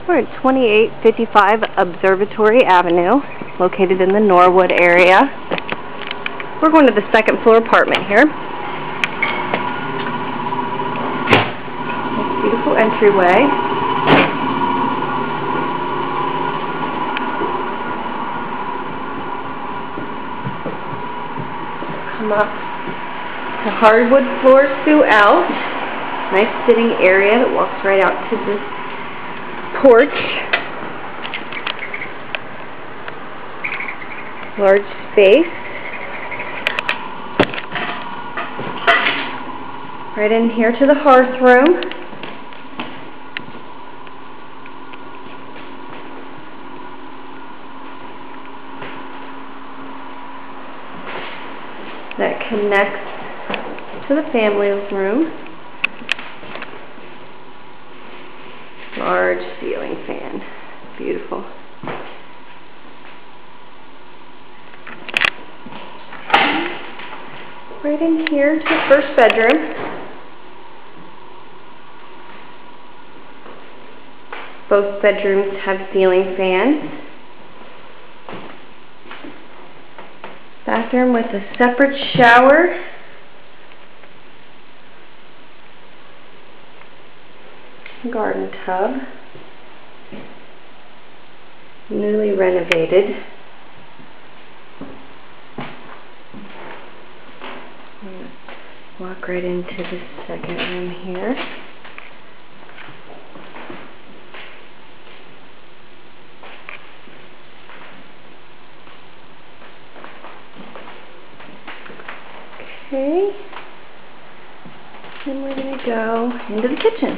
We're at 2855 Observatory Avenue, located in the Norwood area. We're going to the second floor apartment here. Nice, beautiful entryway. Come up to hardwood floors throughout. Nice sitting area that walks right out to the porch. Large space. Right in here to the hearth room. That connects to the family room. Large ceiling fan. Beautiful. Right in here to the first bedroom. Both bedrooms have ceiling fans. Bathroom with a separate shower. Garden tub. Newly renovated. Walk right into the second room here. Okay. Then we're going to go into the kitchen.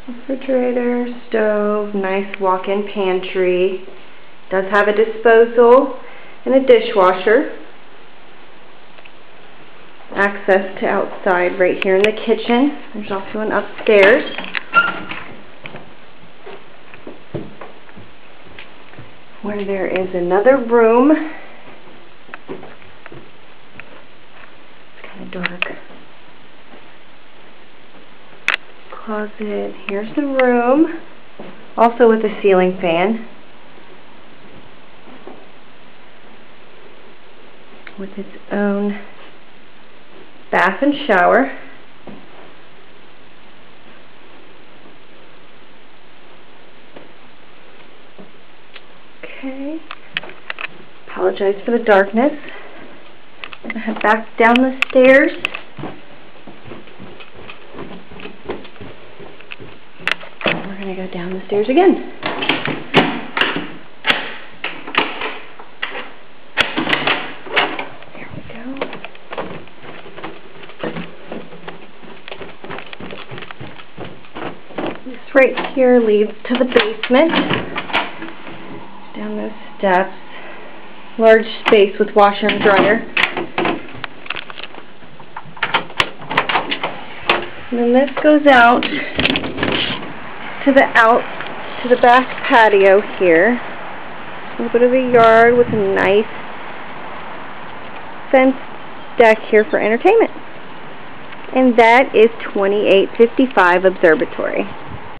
Refrigerator, stove, nice walk-in pantry. Does have a disposal and a dishwasher. Access to outside right here in the kitchen. There's also an upstairs. Where there is another room. It's kind of dark. Closet. Here's the room. Also with a ceiling fan. With its own bath and shower. Okay. Apologize for the darkness. I'm going to head back down the stairs. And we're going to go down the stairs again. There we go. This right here leads to the basement. Down those steps. Large space with washer and dryer. And then this goes out to the back patio here. A little bit of a yard with a nice fenced deck here for entertainment. And that is 2855 Observatory.